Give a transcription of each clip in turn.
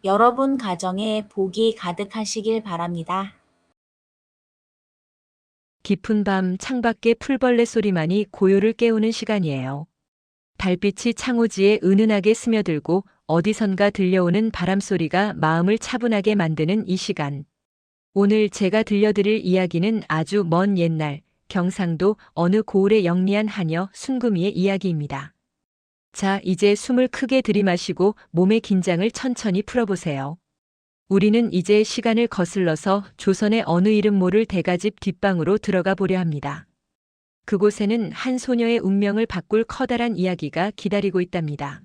여러분 가정에 복이 가득하시길 바랍니다. 깊은 밤 창밖의 풀벌레 소리만이 고요를 깨우는 시간이에요. 달빛이 창호지에 은은하게 스며들고 어디선가 들려오는 바람 소리가 마음을 차분하게 만드는 이 시간. 오늘 제가 들려드릴 이야기는 아주 먼 옛날 경상도 어느 고을의 영리한 하녀 순금이의 이야기입니다. 자, 이제 숨을 크게 들이마시고 몸의 긴장을 천천히 풀어보세요. 우리는 이제 시간을 거슬러서 조선의 어느 이름 모를 대가집 뒷방으로 들어가 보려 합니다. 그곳에는 한 소녀의 운명을 바꿀 커다란 이야기가 기다리고 있답니다.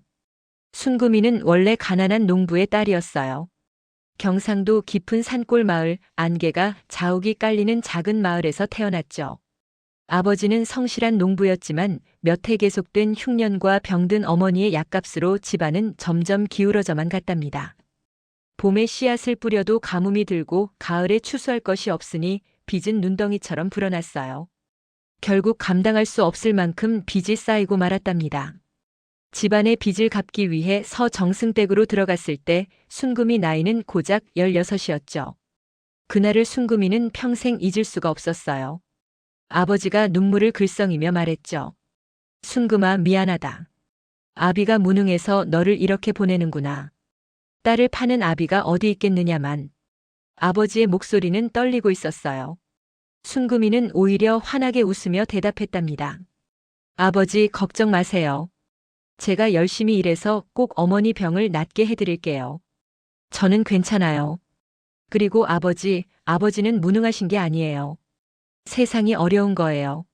순금이는 원래 가난한 농부의 딸이었어요. 경상도 깊은 산골 마을 안개가 자욱이 깔리는 작은 마을에서 태어났죠. 아버지는 성실한 농부였지만 몇 해 계속된 흉년과 병든 어머니의 약값으로 집안은 점점 기울어져만 갔답니다. 봄에 씨앗을 뿌려도 가뭄이 들고 가을에 추수할 것이 없으니 빚은 눈덩이처럼 불어났어요. 결국 감당할 수 없을 만큼 빚이 쌓이고 말았답니다. 집안의 빚을 갚기 위해 서정승댁으로 들어갔을 때 순금이 나이는 고작 16이었죠. 그날을 순금이는 평생 잊을 수가 없었어요. 아버지가 눈물을 글썽이며 말했죠. 순금아, 미안하다. 아비가 무능해서 너를 이렇게 보내는구나. 딸을 파는 아비가 어디 있겠느냐만. 아버지의 목소리는 떨리고 있었어요. 순금이는 오히려 환하게 웃으며 대답했답니다. 아버지, 걱정 마세요. 제가 열심히 일해서 꼭 어머니 병을 낫게 해드릴게요. 저는 괜찮아요. 그리고 아버지는 무능하신 게 아니에요. 세상이 어려운 거예요.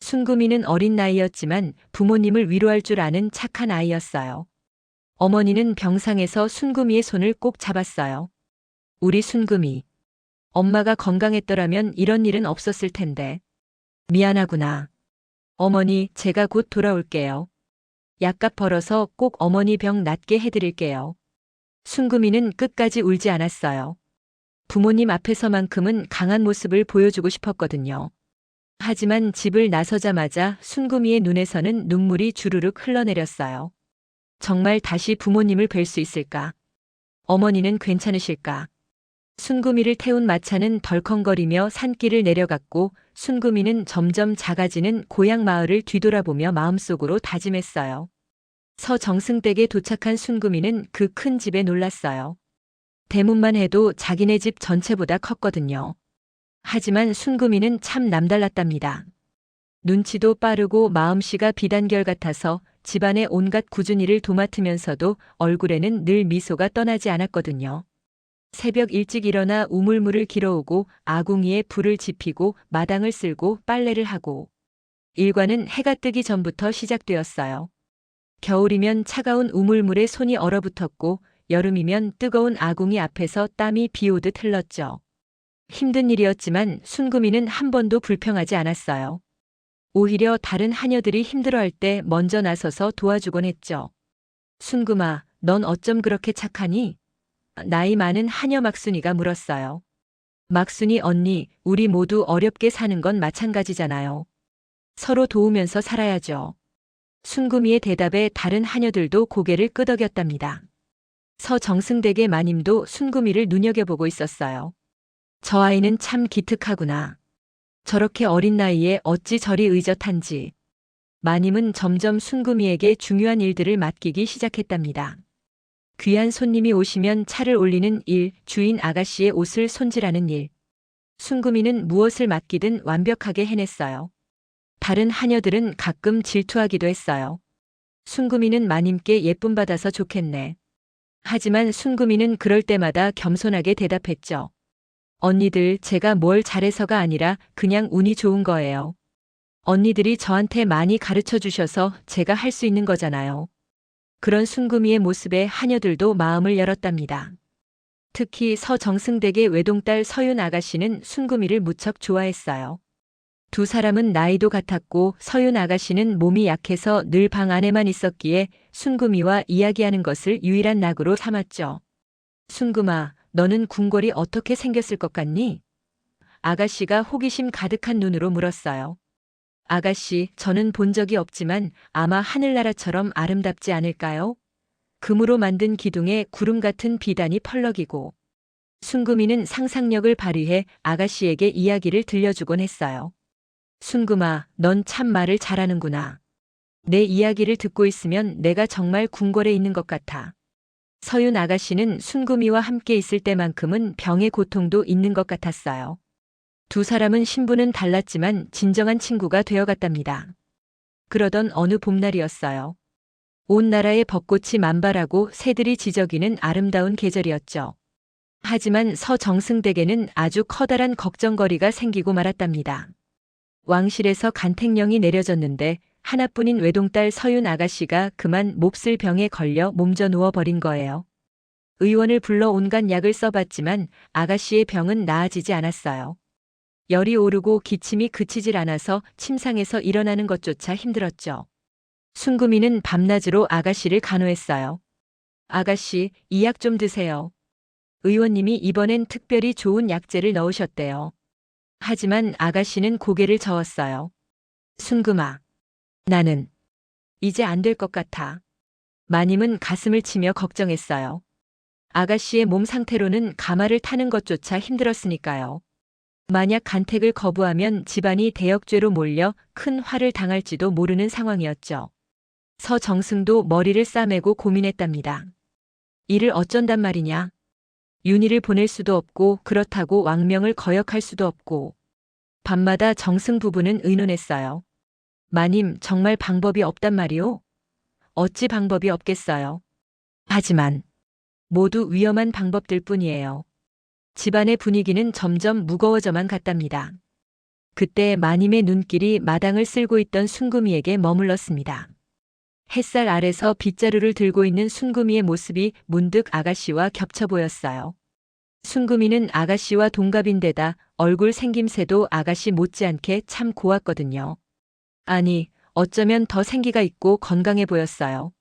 순금이는 어린 나이였지만 부모님을 위로할 줄 아는 착한 아이였어요. 어머니는 병상에서 순금이의 손을 꼭 잡았어요. 우리 순금이. 엄마가 건강했더라면 이런 일은 없었을 텐데. 미안하구나. 어머니, 제가 곧 돌아올게요. 약값 벌어서 꼭 어머니 병 낫게 해드릴게요. 순금이는 끝까지 울지 않았어요. 부모님 앞에서만큼은 강한 모습을 보여주고 싶었거든요. 하지만 집을 나서자마자 순금이의 눈에서는 눈물이 주르륵 흘러내렸어요. 정말 다시 부모님을 뵐 수 있을까? 어머니는 괜찮으실까? 순금이를 태운 마차는 덜컹거리며 산길을 내려갔고 순금이는 점점 작아지는 고향 마을을 뒤돌아보며 마음속으로 다짐했어요. 서정승댁에 도착한 순금이는 그 큰 집에 놀랐어요. 대문만 해도 자기네 집 전체보다 컸거든요. 하지만 순금이는 참 남달랐답니다. 눈치도 빠르고 마음씨가 비단결 같아서 집안의 온갖 꾸준히 일을 도맡으면서도 얼굴에는 늘 미소가 떠나지 않았거든요. 새벽 일찍 일어나 우물물을 길어오고 아궁이에 불을 지피고 마당을 쓸고 빨래를 하고 일과는 해가 뜨기 전부터 시작되었어요. 겨울이면 차가운 우물물에 손이 얼어붙었고 여름이면 뜨거운 아궁이 앞에서 땀이 비오듯 흘렀죠. 힘든 일이었지만 순금이는 한 번도 불평하지 않았어요. 오히려 다른 하녀들이 힘들어할 때 먼저 나서서 도와주곤 했죠. 순금아, 넌 어쩜 그렇게 착하니? 나이 많은 하녀 막순이가 물었어요. 막순이 언니, 우리 모두 어렵게 사는 건 마찬가지잖아요. 서로 도우면서 살아야죠. 순금이의 대답에 다른 하녀들도 고개를 끄덕였답니다. 서정승댁의 마님도 순금이를 눈여겨보고 있었어요. 저 아이는 참 기특하구나. 저렇게 어린 나이에 어찌 저리 의젓한지. 마님은 점점 순금이에게 중요한 일들을 맡기기 시작했답니다. 귀한 손님이 오시면 차를 올리는 일, 주인 아가씨의 옷을 손질하는 일. 순금이는 무엇을 맡기든 완벽하게 해냈어요. 다른 하녀들은 가끔 질투하기도 했어요. 순금이는 마님께 예쁨 받아서 좋겠네. 하지만 순금이는 그럴 때마다 겸손하게 대답했죠. 언니들, 제가 뭘 잘해서가 아니라 그냥 운이 좋은 거예요. 언니들이 저한테 많이 가르쳐 주셔서 제가 할 수 있는 거잖아요. 그런 순금이의 모습에 하녀들도 마음을 열었답니다. 특히 서정승댁의 외동딸 서윤 아가씨는 순금이를 무척 좋아했어요. 두 사람은 나이도 같았고 서윤 아가씨는 몸이 약해서 늘 방 안에만 있었기에 순금이와 이야기하는 것을 유일한 낙으로 삼았죠. 순금아, 너는 궁궐이 어떻게 생겼을 것 같니? 아가씨가 호기심 가득한 눈으로 물었어요. 아가씨, 저는 본 적이 없지만 아마 하늘나라처럼 아름답지 않을까요? 금으로 만든 기둥에 구름 같은 비단이 펄럭이고 순금이는 상상력을 발휘해 아가씨에게 이야기를 들려주곤 했어요. 순금아, 넌 참 말을 잘하는구나. 내 이야기를 듣고 있으면 내가 정말 궁궐에 있는 것 같아. 서윤 아가씨는 순금이와 함께 있을 때만큼은 병의 고통도 있는 것 같았어요. 두 사람은 신분은 달랐지만 진정한 친구가 되어갔답니다. 그러던 어느 봄날이었어요. 온 나라의 벚꽃이 만발하고 새들이 지저귀는 아름다운 계절이었죠. 하지만 서정승댁에는 아주 커다란 걱정거리가 생기고 말았답니다. 왕실에서 간택령이 내려졌는데 하나뿐인 외동딸 서윤 아가씨가 그만 몹쓸 병에 걸려 몸져 누워버린 거예요. 의원을 불러 온갖 약을 써봤지만 아가씨의 병은 나아지지 않았어요. 열이 오르고 기침이 그치질 않아서 침상에서 일어나는 것조차 힘들었죠. 순금이는 밤낮으로 아가씨를 간호했어요. 아가씨, 이 약 좀 드세요. 의원님이 이번엔 특별히 좋은 약재를 넣으셨대요. 하지만 아가씨는 고개를 저었어요. 순금아, 나는 이제 안 될 것 같아. 마님은 가슴을 치며 걱정했어요. 아가씨의 몸 상태로는 가마를 타는 것조차 힘들었으니까요. 만약 간택을 거부하면 집안이 대역죄로 몰려 큰 화를 당할지도 모르는 상황이었죠. 서정승도 머리를 싸매고 고민했답니다. 이를 어쩐단 말이냐. 윤희를 보낼 수도 없고 그렇다고 왕명을 거역할 수도 없고. 밤마다 정승 부부는 의논했어요. 마님, 정말 방법이 없단 말이오? 어찌 방법이 없겠어요. 하지만 모두 위험한 방법들 뿐이에요. 집안의 분위기는 점점 무거워져만 갔답니다. 그때 마님의 눈길이 마당을 쓸고 있던 순금이에게 머물렀습니다. 햇살 아래서 빗자루를 들고 있는 순금이의 모습이 문득 아가씨와 겹쳐 보였어요. 순금이는 아가씨와 동갑인데다 얼굴 생김새도 아가씨 못지않게 참 고왔거든요. 아니, 어쩌면 더 생기가 있고 건강해 보였어요.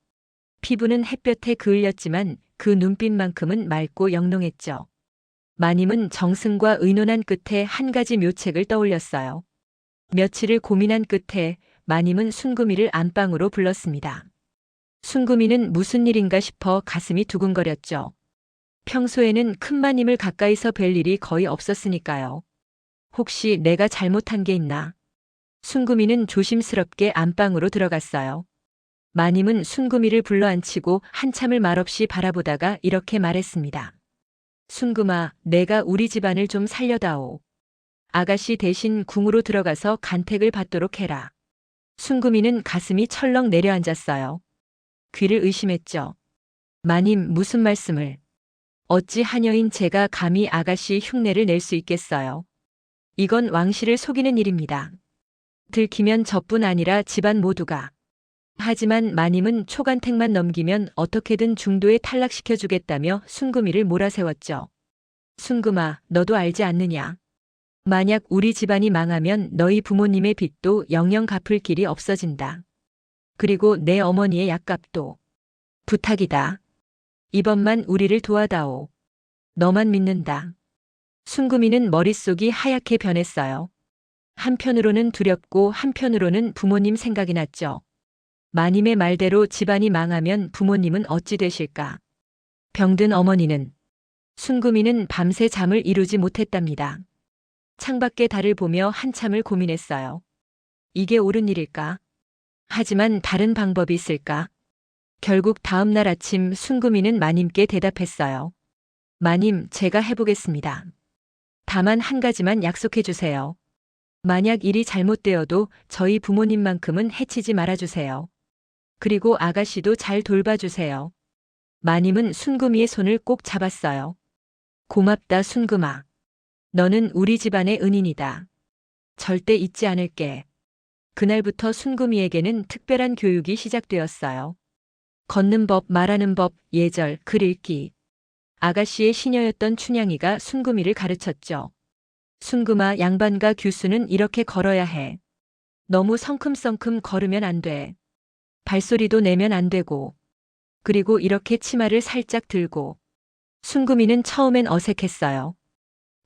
피부는 햇볕에 그을렸지만 그 눈빛만큼은 맑고 영롱했죠. 마님은 정승과 의논한 끝에 한 가지 묘책을 떠올렸어요. 며칠을 고민한 끝에 마님은 순금이를 안방으로 불렀습니다. 순금이는 무슨 일인가 싶어 가슴이 두근거렸죠. 평소에는 큰 마님을 가까이서 뵐 일이 거의 없었으니까요. 혹시 내가 잘못한 게 있나? 순금이는 조심스럽게 안방으로 들어갔어요. 마님은 순금이를 불러앉히고 한참을 말없이 바라보다가 이렇게 말했습니다. 순금아, 내가 우리 집안을 좀 살려다오. 아가씨 대신 궁으로 들어가서 간택을 받도록 해라. 순금이는 가슴이 철렁 내려앉았어요. 귀를 의심했죠. 마님, 무슨 말씀을? 어찌 하녀인 제가 감히 아가씨 흉내를 낼 수 있겠어요. 이건 왕실을 속이는 일입니다. 들키면 저뿐 아니라 집안 모두가. 하지만 마님은 초간택만 넘기면 어떻게든 중도에 탈락시켜주겠다며 순금이를 몰아세웠죠. 순금아, 너도 알지 않느냐. 만약 우리 집안이 망하면 너희 부모님의 빚도 영영 갚을 길이 없어진다. 그리고 내 어머니의 약값도. 부탁이다. 이번만 우리를 도와다오. 너만 믿는다. 순금이는 머릿속이 하얗게 변했어요. 한편으로는 두렵고 한편으로는 부모님 생각이 났죠. 마님의 말대로 집안이 망하면 부모님은 어찌 되실까? 병든 어머니는. 순금이는 밤새 잠을 이루지 못했답니다. 창밖의 달을 보며 한참을 고민했어요. 이게 옳은 일일까? 하지만 다른 방법이 있을까? 결국 다음 날 아침 순금이는 마님께 대답했어요. 마님, 제가 해보겠습니다. 다만 한 가지만 약속해 주세요. 만약 일이 잘못되어도 저희 부모님만큼은 해치지 말아주세요. 그리고 아가씨도 잘 돌봐주세요. 마님은 순금이의 손을 꼭 잡았어요. 고맙다, 순금아. 너는 우리 집안의 은인이다. 절대 잊지 않을게. 그날부터 순금이에게는 특별한 교육이 시작되었어요. 걷는 법, 말하는 법, 예절, 글 읽기. 아가씨의 시녀였던 춘향이가 순금이를 가르쳤죠. 순금아, 양반과 규수는 이렇게 걸어야 해. 너무 성큼성큼 걸으면 안 돼. 발소리도 내면 안 되고. 그리고 이렇게 치마를 살짝 들고. 순금이는 처음엔 어색했어요.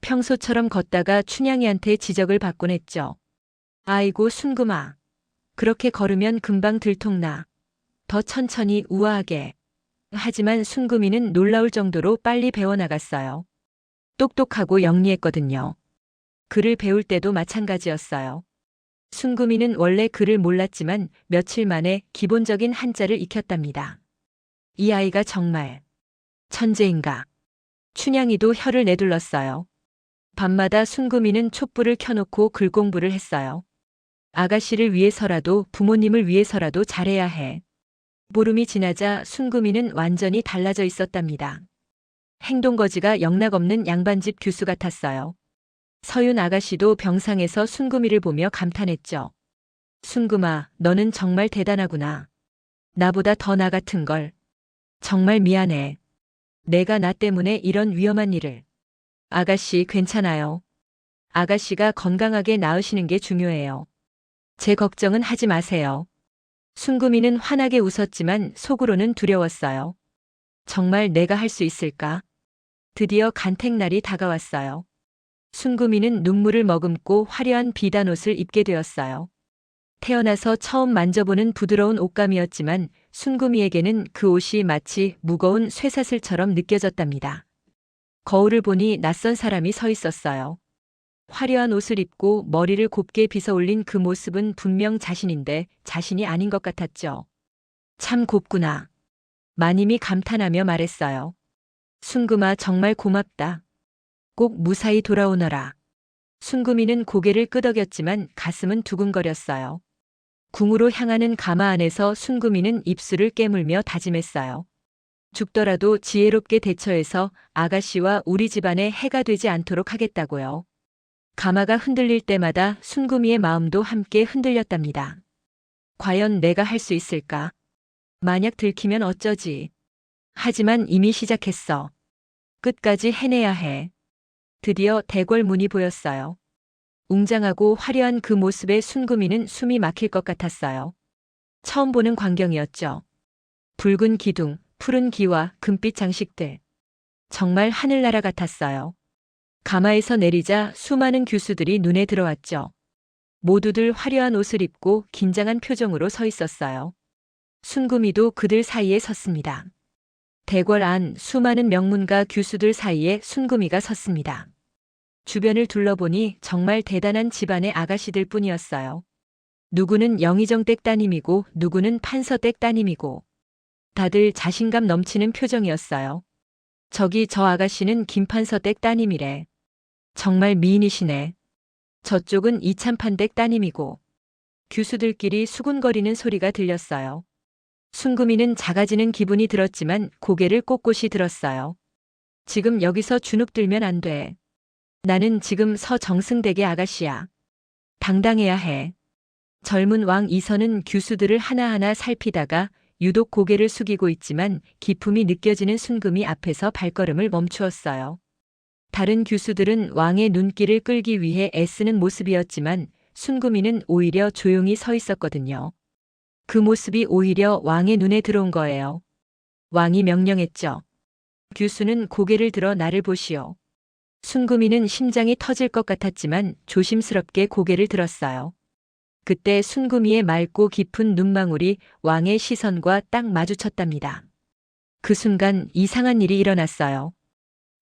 평소처럼 걷다가 춘향이한테 지적을 받곤 했죠. 아이고 순금아. 그렇게 걸으면 금방 들통나. 더 천천히 우아하게. 하지만 순금이는 놀라울 정도로 빨리 배워나갔어요. 똑똑하고 영리했거든요. 글을 배울 때도 마찬가지였어요. 순금이는 원래 글을 몰랐지만 며칠 만에 기본적인 한자를 익혔답니다. 이 아이가 정말 천재인가. 춘향이도 혀를 내둘렀어요. 밤마다 순금이는 촛불을 켜놓고 글 공부를 했어요. 아가씨를 위해서라도 부모님을 위해서라도 잘해야 해. 보름이 지나자 순금이는 완전히 달라져 있었답니다. 행동거지가 영락없는 양반집 교수 같았어요. 서윤 아가씨도 병상에서 순금이를 보며 감탄했죠. 순금아, 너는 정말 대단하구나. 나보다 더 나 같은 걸. 정말 미안해. 내가 나 때문에 이런 위험한 일을. 아가씨 괜찮아요. 아가씨가 건강하게 나으시는 게 중요해요. 제 걱정은 하지 마세요. 순금이는 환하게 웃었지만 속으로는 두려웠어요. 정말 내가 할 수 있을까? 드디어 간택날이 다가왔어요. 순금이는 눈물을 머금고 화려한 비단 옷을 입게 되었어요. 태어나서 처음 만져보는 부드러운 옷감이었지만 순금이에게는 그 옷이 마치 무거운 쇠사슬처럼 느껴졌답니다. 거울을 보니 낯선 사람이 서 있었어요. 화려한 옷을 입고 머리를 곱게 빗어 올린 그 모습은 분명 자신인데 자신이 아닌 것 같았죠. 참 곱구나. 마님이 감탄하며 말했어요. 순금아 정말 고맙다. 꼭 무사히 돌아오너라. 순금이는 고개를 끄덕였지만 가슴은 두근거렸어요. 궁으로 향하는 가마 안에서 순금이는 입술을 깨물며 다짐했어요. 죽더라도 지혜롭게 대처해서 아가씨와 우리 집안에 해가 되지 않도록 하겠다고요. 가마가 흔들릴 때마다 순금이의 마음도 함께 흔들렸답니다. 과연 내가 할 수 있을까? 만약 들키면 어쩌지? 하지만 이미 시작했어. 끝까지 해내야 해. 드디어 대궐 문이 보였어요. 웅장하고 화려한 그 모습에 순금이는 숨이 막힐 것 같았어요. 처음 보는 광경이었죠. 붉은 기둥, 푸른 기와 금빛 장식들. 정말 하늘나라 같았어요. 가마에서 내리자 수많은 교수들이 눈에 들어왔죠. 모두들 화려한 옷을 입고 긴장한 표정으로 서 있었어요. 순금이도 그들 사이에 섰습니다. 대궐 안 수많은 명문가 교수들 사이에 순금이가 섰습니다. 주변을 둘러보니 정말 대단한 집안의 아가씨들 뿐이었어요. 누구는 영의정댁 따님이고 누구는 판서댁 따님이고 다들 자신감 넘치는 표정이었어요. 저기 저 아가씨는 김판서댁 따님이래. 정말 미인이시네. 저쪽은 이참판댁 따님이고 교수들끼리 수군거리는 소리가 들렸어요. 순금이는 작아지는 기분이 들었지만 고개를 꼿꼿이 들었어요. 지금 여기서 주눅 들면 안 돼. 나는 지금 서정승댁의 아가씨야. 당당해야 해. 젊은 왕 이선은 교수들을 하나하나 살피다가 유독 고개를 숙이고 있지만 기품이 느껴지는 순금이 앞에서 발걸음을 멈추었어요. 다른 교수들은 왕의 눈길을 끌기 위해 애쓰는 모습이었지만 순금이는 오히려 조용히 서 있었거든요. 그 모습이 오히려 왕의 눈에 들어온 거예요. 왕이 명령했죠. 교수는 고개를 들어 나를 보시오. 순금이는 심장이 터질 것 같았지만 조심스럽게 고개를 들었어요. 그때 순금이의 맑고 깊은 눈망울이 왕의 시선과 딱 마주쳤답니다. 그 순간 이상한 일이 일어났어요.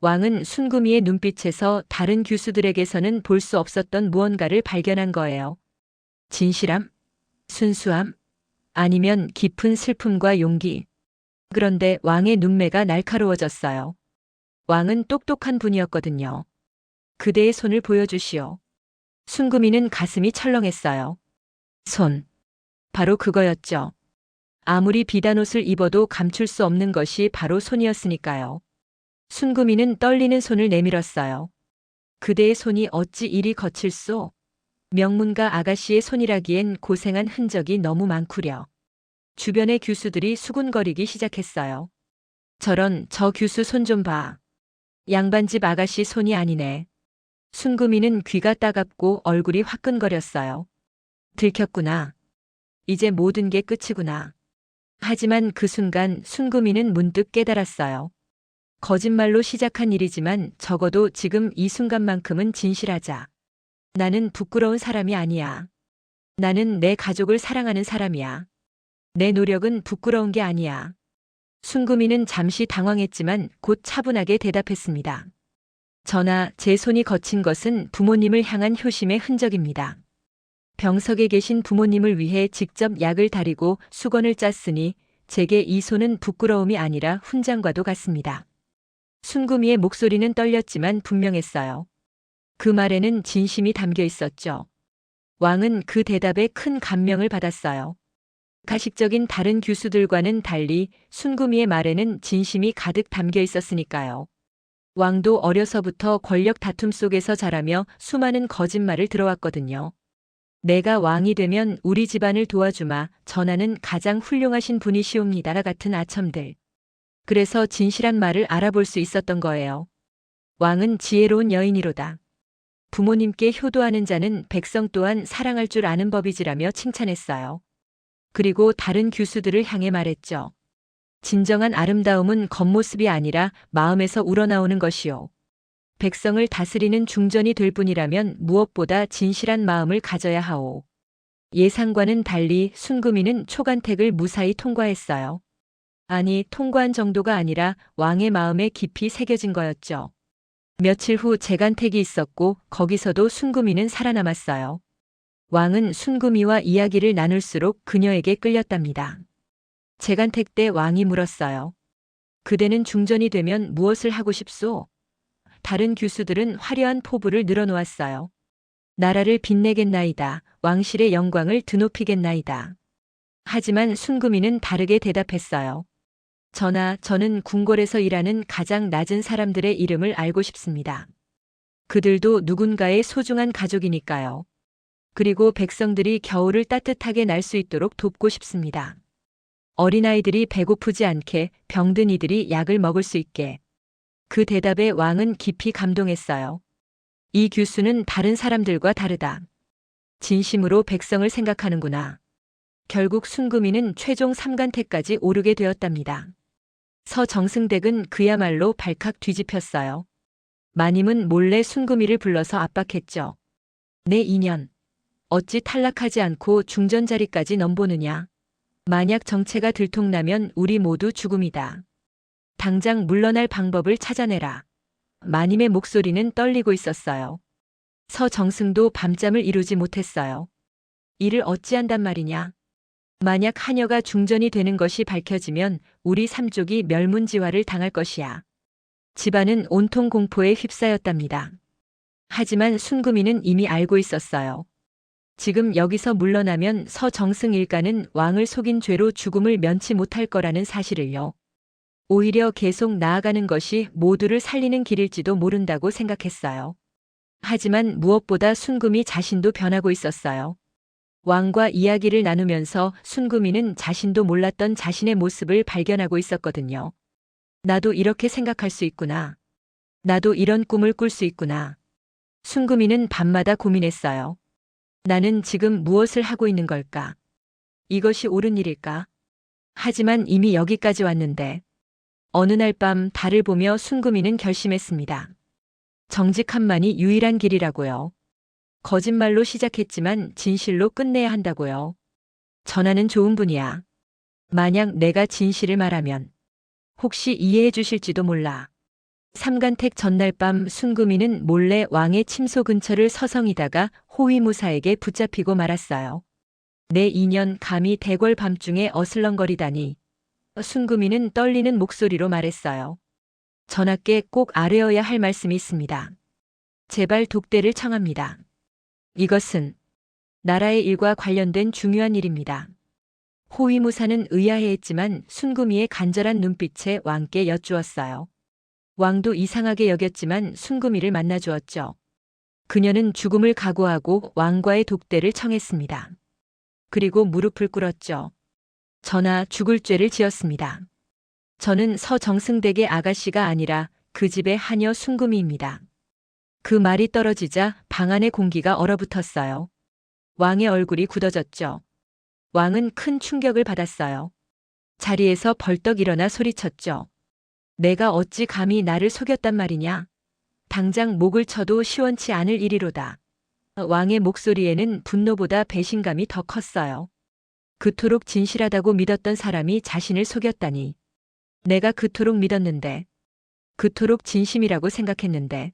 왕은 순금이의 눈빛에서 다른 교수들에게서는 볼 수 없었던 무언가를 발견한 거예요. 진실함? 순수함? 아니면 깊은 슬픔과 용기. 그런데 왕의 눈매가 날카로워졌어요. 왕은 똑똑한 분이었거든요. 그대의 손을 보여주시오. 순금이는 가슴이 철렁했어요. 손. 바로 그거였죠. 아무리 비단옷을 입어도 감출 수 없는 것이 바로 손이었으니까요. 순금이는 떨리는 손을 내밀었어요. 그대의 손이 어찌 이리 거칠소? 명문가 아가씨의 손이라기엔 고생한 흔적이 너무 많구려. 주변의 교수들이 수군거리기 시작했어요. 저런 저 교수 손 좀 봐. 양반집 아가씨 손이 아니네. 순금이는 귀가 따갑고 얼굴이 화끈거렸어요. 들켰구나. 이제 모든 게 끝이구나. 하지만 그 순간 순금이는 문득 깨달았어요. 거짓말로 시작한 일이지만 적어도 지금 이 순간만큼은 진실하자. 나는 부끄러운 사람이 아니야. 나는 내 가족을 사랑하는 사람이야. 내 노력은 부끄러운 게 아니야. 순금이는 잠시 당황했지만 곧 차분하게 대답했습니다. 전하, 제 손이 거친 것은 부모님을 향한 효심의 흔적입니다. 병석에 계신 부모님을 위해 직접 약을 다리고 수건을 짰으니 제게 이 손은 부끄러움이 아니라 훈장과도 같습니다. 순금이의 목소리는 떨렸지만 분명했어요. 그 말에는 진심이 담겨 있었죠. 왕은 그 대답에 큰 감명을 받았어요. 가식적인 다른 교수들과는 달리 순금이의 말에는 진심이 가득 담겨 있었으니까요. 왕도 어려서부터 권력 다툼 속에서 자라며 수많은 거짓말을 들어왔거든요. 내가 왕이 되면 우리 집안을 도와주마, 전하는 가장 훌륭하신 분이시옵니다 같은 아첨들. 그래서 진실한 말을 알아볼 수 있었던 거예요. 왕은 지혜로운 여인이로다. 부모님께 효도하는 자는 백성 또한 사랑할 줄 아는 법이지라며 칭찬했어요. 그리고 다른 교수들을 향해 말했죠. 진정한 아름다움은 겉모습이 아니라 마음에서 우러나오는 것이요. 백성을 다스리는 중전이 될 뿐이라면 무엇보다 진실한 마음을 가져야 하오. 예상과는 달리 순금이는 초간택을 무사히 통과했어요. 아니, 통과한 정도가 아니라 왕의 마음에 깊이 새겨진 거였죠. 며칠 후 재간택이 있었고 거기서도 순금이는 살아남았어요. 왕은 순금이와 이야기를 나눌수록 그녀에게 끌렸답니다. 재간택 때 왕이 물었어요. 그대는 중전이 되면 무엇을 하고 싶소? 다른 교수들은 화려한 포부를 늘어놓았어요. 나라를 빛내겠나이다. 왕실의 영광을 드높이겠나이다. 하지만 순금이는 다르게 대답했어요. 전하, 저는 궁궐에서 일하는 가장 낮은 사람들의 이름을 알고 싶습니다. 그들도 누군가의 소중한 가족이니까요. 그리고 백성들이 겨울을 따뜻하게 날 수 있도록 돕고 싶습니다. 어린아이들이 배고프지 않게, 병든 이들이 약을 먹을 수 있게. 그 대답에 왕은 깊이 감동했어요. 이 교수는 다른 사람들과 다르다. 진심으로 백성을 생각하는구나. 결국 순금이는 최종 3간택까지 오르게 되었답니다. 서정승댁은 그야말로 발칵 뒤집혔어요. 마님은 몰래 순금이를 불러서 압박했죠. 내 인연. 어찌 탈락하지 않고 중전 자리까지 넘보느냐. 만약 정체가 들통나면 우리 모두 죽음이다. 당장 물러날 방법을 찾아내라. 마님의 목소리는 떨리고 있었어요. 서정승도 밤잠을 이루지 못했어요. 이를 어찌한단 말이냐. 만약 하녀가 중전이 되는 것이 밝혀지면 우리 삼족이 멸문지화를 당할 것이야. 집안은 온통 공포에 휩싸였답니다. 하지만 순금이는 이미 알고 있었어요. 지금 여기서 물러나면 서정승 일가는 왕을 속인 죄로 죽음을 면치 못할 거라는 사실을요. 오히려 계속 나아가는 것이 모두를 살리는 길일지도 모른다고 생각했어요. 하지만 무엇보다 순금이 자신도 변하고 있었어요. 왕과 이야기를 나누면서 순금이는 자신도 몰랐던 자신의 모습을 발견하고 있었거든요. 나도 이렇게 생각할 수 있구나. 나도 이런 꿈을 꿀 수 있구나. 순금이는 밤마다 고민했어요. 나는 지금 무엇을 하고 있는 걸까? 이것이 옳은 일일까? 하지만 이미 여기까지 왔는데. 어느 날 밤 달을 보며 순금이는 결심했습니다. 정직함만이 유일한 길이라고요. 거짓말로 시작했지만 진실로 끝내야 한다고요. 전하는 좋은 분이야. 만약 내가 진실을 말하면 혹시 이해해 주실지도 몰라. 3간택 전날 밤 순금이는 몰래 왕의 침소 근처를 서성이다가 호위무사에게 붙잡히고 말았어요. 내 인연 감히 대궐 밤중에 어슬렁거리다니. 순금이는 떨리는 목소리로 말했어요. 전하께 꼭 아뢰어야 할 말씀이 있습니다. 제발 독대를 청합니다. 이것은 나라의 일과 관련된 중요한 일입니다. 호위무사는 의아해했지만 순금이의 간절한 눈빛에 왕께 여쭈었어요. 왕도 이상하게 여겼지만 순금이를 만나주었죠. 그녀는 죽음을 각오하고 왕과의 독대를 청했습니다. 그리고 무릎을 꿇었죠. 전하, 죽을 죄를 지었습니다. 저는 서정승댁의 아가씨가 아니라 그 집의 하녀 순금이입니다. 그 말이 떨어지자 방 안의 공기가 얼어붙었어요. 왕의 얼굴이 굳어졌죠. 왕은 큰 충격을 받았어요. 자리에서 벌떡 일어나 소리쳤죠. 내가 어찌 감히 나를 속였단 말이냐. 당장 목을 쳐도 시원치 않을 일이로다. 왕의 목소리에는 분노보다 배신감이 더 컸어요. 그토록 진실하다고 믿었던 사람이 자신을 속였다니. 내가 그토록 믿었는데, 그토록 진심이라고 생각했는데.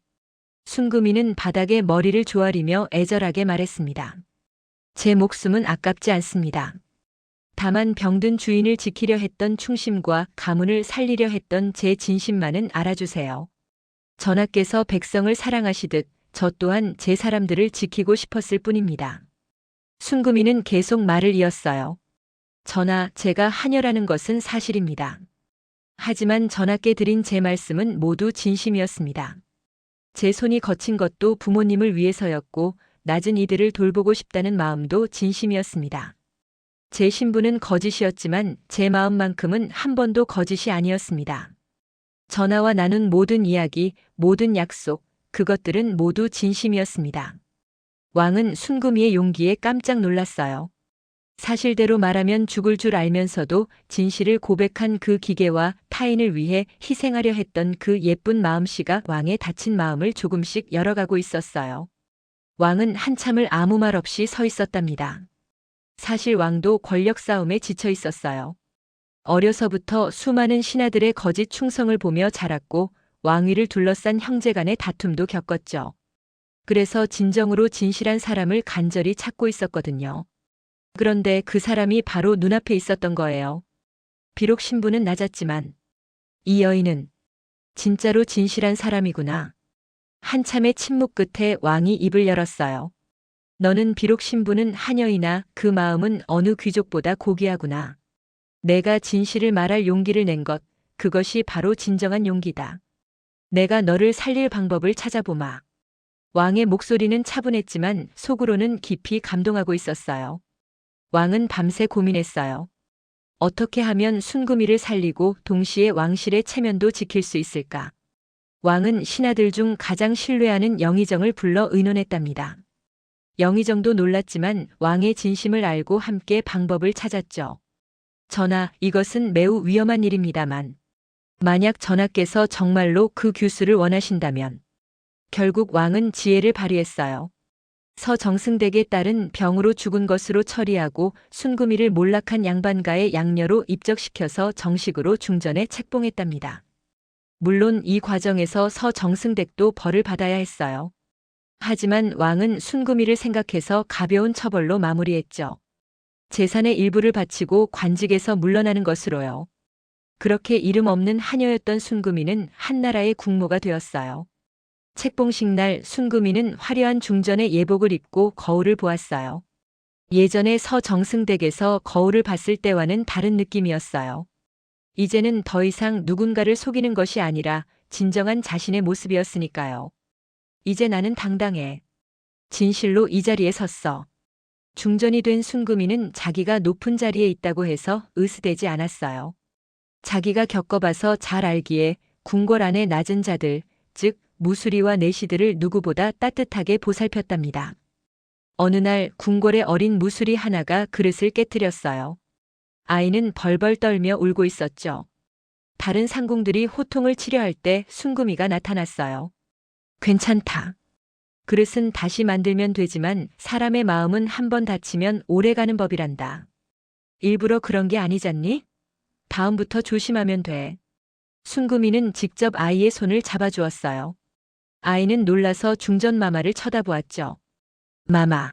순금이는 바닥에 머리를 조아리며 애절하게 말했습니다. 제 목숨은 아깝지 않습니다. 다만 병든 주인을 지키려 했던 충심과 가문을 살리려 했던 제 진심만은 알아주세요. 전하께서 백성을 사랑하시듯 저 또한 제 사람들을 지키고 싶었을 뿐입니다. 순금이는 계속 말을 이었어요. 전하, 제가 한여라는 것은 사실입니다. 하지만 전하께 드린 제 말씀은 모두 진심이었습니다. 제 손이 거친 것도 부모님을 위해서였고 낮은 이들을 돌보고 싶다는 마음도 진심이었습니다. 제 신분은 거짓이었지만 제 마음만큼은 한 번도 거짓이 아니었습니다. 전하와 나눈 모든 이야기, 모든 약속, 그것들은 모두 진심이었습니다. 왕은 순금이의 용기에 깜짝 놀랐어요. 사실대로 말하면 죽을 줄 알면서도 진실을 고백한 그 기계와 타인을 위해 희생하려 했던 그 예쁜 마음씨가 왕의 다친 마음을 조금씩 열어가고 있었어요. 왕은 한참을 아무 말 없이 서 있었답니다. 사실 왕도 권력 싸움에 지쳐 있었어요. 어려서부터 수많은 신하들의 거짓 충성을 보며 자랐고 왕위를 둘러싼 형제 간의 다툼도 겪었죠. 그래서 진정으로 진실한 사람을 간절히 찾고 있었거든요. 그런데 그 사람이 바로 눈앞에 있었던 거예요. 비록 신분은 낮았지만 이 여인은 진짜로 진실한 사람이구나. 한참의 침묵 끝에 왕이 입을 열었어요. 너는 비록 신분은 하녀이나 그 마음은 어느 귀족보다 고귀하구나. 내가 진실을 말할 용기를 낸 것, 그것이 바로 진정한 용기다. 내가 너를 살릴 방법을 찾아보마. 왕의 목소리는 차분했지만 속으로는 깊이 감동하고 있었어요. 왕은 밤새 고민했어요. 어떻게 하면 순금이를 살리고 동시에 왕실의 체면도 지킬 수 있을까? 왕은 신하들 중 가장 신뢰하는 영의정을 불러 의논했답니다. 영의정도 놀랐지만 왕의 진심을 알고 함께 방법을 찾았죠. 전하, 이것은 매우 위험한 일입니다만 만약 전하께서 정말로 그 규수를 원하신다면 결국 왕은 지혜를 발휘했어요. 서정승댁의 딸은 병으로 죽은 것으로 처리하고 순금이를 몰락한 양반가의 양녀로 입적시켜서 정식으로 중전에 책봉했답니다. 물론 이 과정에서 서정승댁도 벌을 받아야 했어요. 하지만 왕은 순금이를 생각해서 가벼운 처벌로 마무리했죠. 재산의 일부를 바치고 관직에서 물러나는 것으로요. 그렇게 이름 없는 하녀였던 순금이는 한나라의 국모가 되었어요. 책봉식 날 순금이는 화려한 중전의 예복을 입고 거울을 보았어요. 예전에 서정승댁에서 거울을 봤을 때와는 다른 느낌이었어요. 이제는 더 이상 누군가를 속이는 것이 아니라 진정한 자신의 모습이었으니까요. 이제 나는 당당해. 진실로 이 자리에 섰어. 중전이 된 순금이는 자기가 높은 자리에 있다고 해서 으스대지 않았어요. 자기가 겪어봐서 잘 알기에 궁궐 안의 낮은 자들, 즉 무수리와 내시들을 누구보다 따뜻하게 보살폈답니다. 어느 날 궁궐의 어린 무수리 하나가 그릇을 깨뜨렸어요. 아이는 벌벌 떨며 울고 있었죠. 다른 상궁들이 호통을 치려 할 때 순금이가 나타났어요. 괜찮다. 그릇은 다시 만들면 되지만 사람의 마음은 한 번 다치면 오래가는 법이란다. 일부러 그런 게 아니잖니? 다음부터 조심하면 돼. 순금이는 직접 아이의 손을 잡아주었어요. 아이는 놀라서 중전마마를 쳐다보았죠. 마마,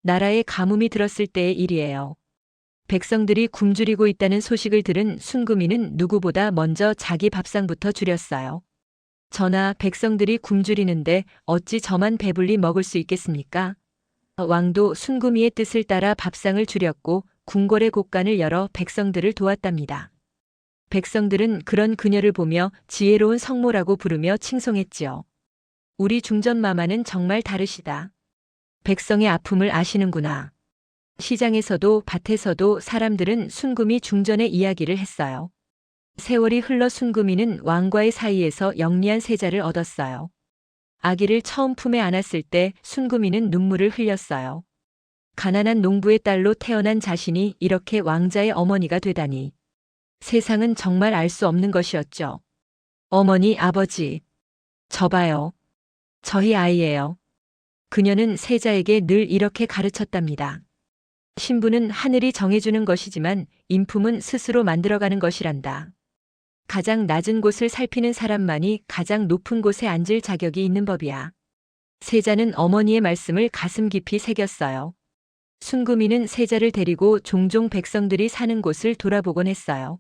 나라에 가뭄이 들었을 때의 일이에요. 백성들이 굶주리고 있다는 소식을 들은 순금이는 누구보다 먼저 자기 밥상부터 줄였어요. 전하, 백성들이 굶주리는데 어찌 저만 배불리 먹을 수 있겠습니까? 왕도 순금이의 뜻을 따라 밥상을 줄였고 궁궐의 곳간을 열어 백성들을 도왔답니다. 백성들은 그런 그녀를 보며 지혜로운 성모라고 부르며 칭송했지요. 우리 중전마마는 정말 다르시다. 백성의 아픔을 아시는구나. 시장에서도 밭에서도 사람들은 순금이 중전의 이야기를 했어요. 세월이 흘러 순금이는 왕과의 사이에서 영리한 세자를 얻었어요. 아기를 처음 품에 안았을 때 순금이는 눈물을 흘렸어요. 가난한 농부의 딸로 태어난 자신이 이렇게 왕자의 어머니가 되다니. 세상은 정말 알 수 없는 것이었죠. 어머니, 아버지. 저 봐요. 저희 아이예요. 그녀는 세자에게 늘 이렇게 가르쳤답니다. 신분은 하늘이 정해주는 것이지만 인품은 스스로 만들어가는 것이란다. 가장 낮은 곳을 살피는 사람만이 가장 높은 곳에 앉을 자격이 있는 법이야. 세자는 어머니의 말씀을 가슴 깊이 새겼어요. 순금이는 세자를 데리고 종종 백성들이 사는 곳을 돌아보곤 했어요.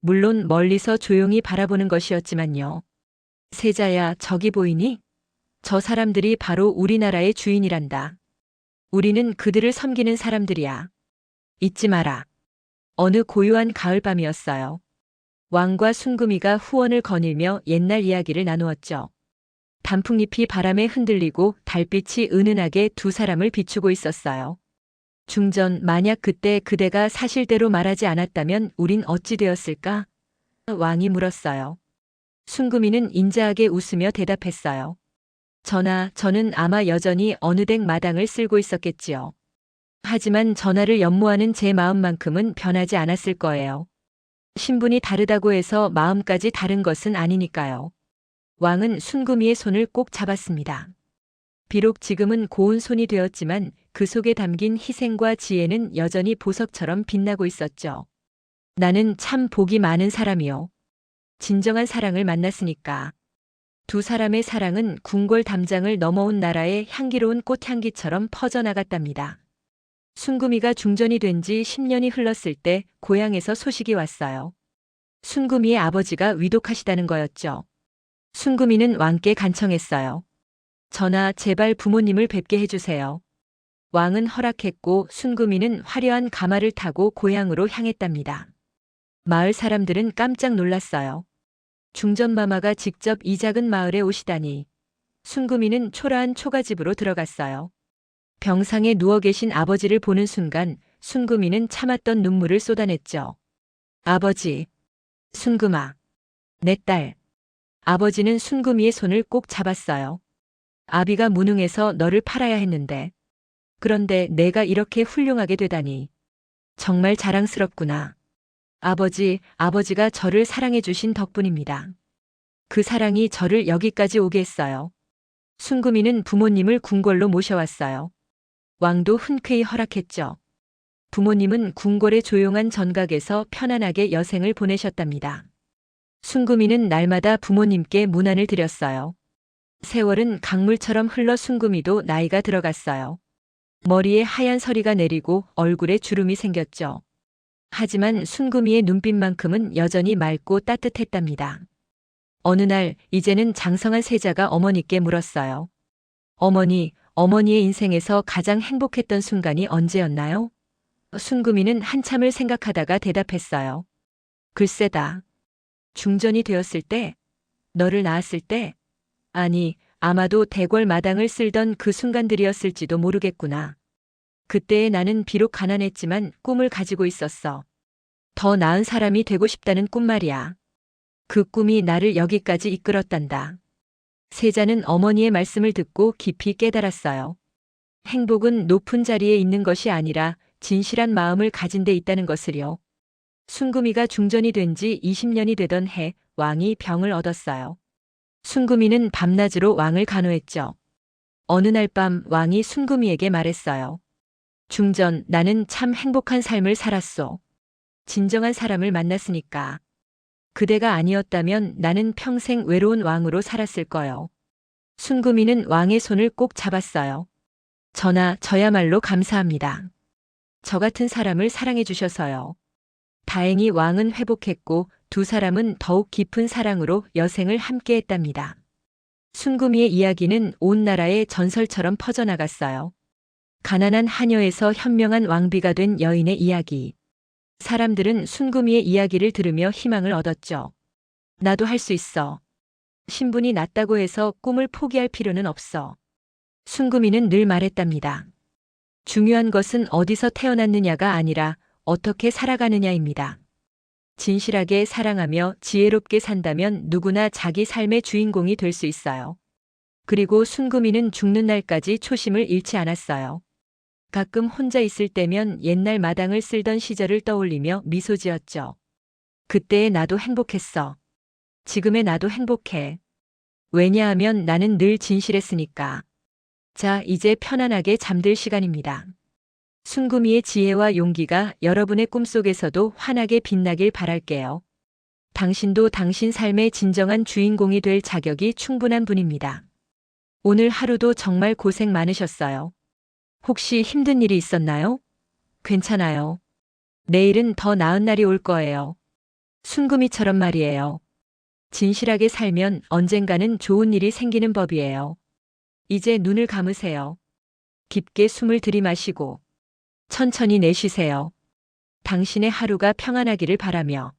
물론 멀리서 조용히 바라보는 것이었지만요. 세자야, 저기 보이니? 저 사람들이 바로 우리나라의 주인이란다. 우리는 그들을 섬기는 사람들이야. 잊지 마라. 어느 고요한 가을밤이었어요. 왕과 순금이가 후원을 거닐며 옛날 이야기를 나누었죠. 단풍잎이 바람에 흔들리고 달빛이 은은하게 두 사람을 비추고 있었어요. 중전, 만약 그때 그대가 사실대로 말하지 않았다면 우린 어찌 되었을까? 왕이 물었어요. 순금이는 인자하게 웃으며 대답했어요. 전하, 저는 아마 여전히 어느 댁 마당을 쓸고 있었겠지요. 하지만 전하를 연모하는 제 마음만큼은 변하지 않았을 거예요. 신분이 다르다고 해서 마음까지 다른 것은 아니니까요. 왕은 순금이의 손을 꼭 잡았습니다. 비록 지금은 고운 손이 되었지만 그 속에 담긴 희생과 지혜는 여전히 보석처럼 빛나고 있었죠. 나는 참 복이 많은 사람이요. 진정한 사랑을 만났으니까. 두 사람의 사랑은 궁궐 담장을 넘어온 나라의 향기로운 꽃향기처럼 퍼져나갔답니다. 순금이가 중전이 된 지 10년이 흘렀을 때 고향에서 소식이 왔어요. 순금이의 아버지가 위독하시다는 거였죠. 순금이는 왕께 간청했어요. 전하, 제발 부모님을 뵙게 해주세요. 왕은 허락했고 순금이는 화려한 가마를 타고 고향으로 향했답니다. 마을 사람들은 깜짝 놀랐어요. 중전마마가 직접 이 작은 마을에 오시다니. 순금이는 초라한 초가집으로 들어갔어요. 병상에 누워 계신 아버지를 보는 순간 순금이는 참았던 눈물을 쏟아냈죠. 아버지. 순금아. 내 딸. 아버지는 순금이의 손을 꼭 잡았어요. 아비가 무능해서 너를 팔아야 했는데. 그런데 내가 이렇게 훌륭하게 되다니. 정말 자랑스럽구나. 아버지가 저를 사랑해 주신 덕분입니다. 그 사랑이 저를 여기까지 오게 했어요. 순금이는 부모님을 궁궐로 모셔왔어요. 왕도 흔쾌히 허락했죠. 부모님은 궁궐의 조용한 전각에서 편안하게 여생을 보내셨답니다. 순금이는 날마다 부모님께 문안을 드렸어요. 세월은 강물처럼 흘러 순금이도 나이가 들어갔어요. 머리에 하얀 서리가 내리고 얼굴에 주름이 생겼죠. 하지만 순금이의 눈빛만큼은 여전히 맑고 따뜻했답니다. 어느 날 이제는 장성한 세자가 어머니께 물었어요. 어머니의 인생에서 가장 행복했던 순간이 언제였나요? 순금이는 한참을 생각하다가 대답했어요. 글쎄다. 중전이 되었을 때, 너를 낳았을 때, 아니, 아마도 대궐 마당을 쓸던 그 순간들이었을지도 모르겠구나. 그때의 나는 비록 가난했지만 꿈을 가지고 있었어. 더 나은 사람이 되고 싶다는 꿈 말이야. 그 꿈이 나를 여기까지 이끌었단다. 세자는 어머니의 말씀을 듣고 깊이 깨달았어요. 행복은 높은 자리에 있는 것이 아니라 진실한 마음을 가진 데 있다는 것을요. 순금이가 중전이 된 지 20년이 되던 해 왕이 병을 얻었어요. 순금이는 밤낮으로 왕을 간호했죠. 어느 날 밤 왕이 순금이에게 말했어요. 중전, 나는 참 행복한 삶을 살았소. 진정한 사람을 만났으니까. 그대가 아니었다면 나는 평생 외로운 왕으로 살았을 거요. 순금이는 왕의 손을 꼭 잡았어요. 전하, 저야말로 감사합니다. 저 같은 사람을 사랑해 주셔서요. 다행히 왕은 회복했고 두 사람은 더욱 깊은 사랑으로 여생을 함께 했답니다. 순금이의 이야기는 온 나라에 전설처럼 퍼져나갔어요. 가난한 하녀에서 현명한 왕비가 된 여인의 이야기. 사람들은 순금이의 이야기를 들으며 희망을 얻었죠. 나도 할 수 있어. 신분이 낮다고 해서 꿈을 포기할 필요는 없어. 순금이는 늘 말했답니다. 중요한 것은 어디서 태어났느냐가 아니라 어떻게 살아가느냐입니다. 진실하게 사랑하며 지혜롭게 산다면 누구나 자기 삶의 주인공이 될 수 있어요. 그리고 순금이는 죽는 날까지 초심을 잃지 않았어요. 가끔 혼자 있을 때면 옛날 마당을 쓸던 시절을 떠올리며 미소 지었죠. 그때의 나도 행복했어. 지금의 나도 행복해. 왜냐하면 나는 늘 진실했으니까. 자, 이제 편안하게 잠들 시간입니다. 순금이의 지혜와 용기가 여러분의 꿈속에서도 환하게 빛나길 바랄게요. 당신도 당신 삶의 진정한 주인공이 될 자격이 충분한 분입니다. 오늘 하루도 정말 고생 많으셨어요. 혹시 힘든 일이 있었나요? 괜찮아요. 내일은 더 나은 날이 올 거예요. 순금이처럼 말이에요. 진실하게 살면 언젠가는 좋은 일이 생기는 법이에요. 이제 눈을 감으세요. 깊게 숨을 들이마시고 천천히 내쉬세요. 당신의 하루가 평안하기를 바라며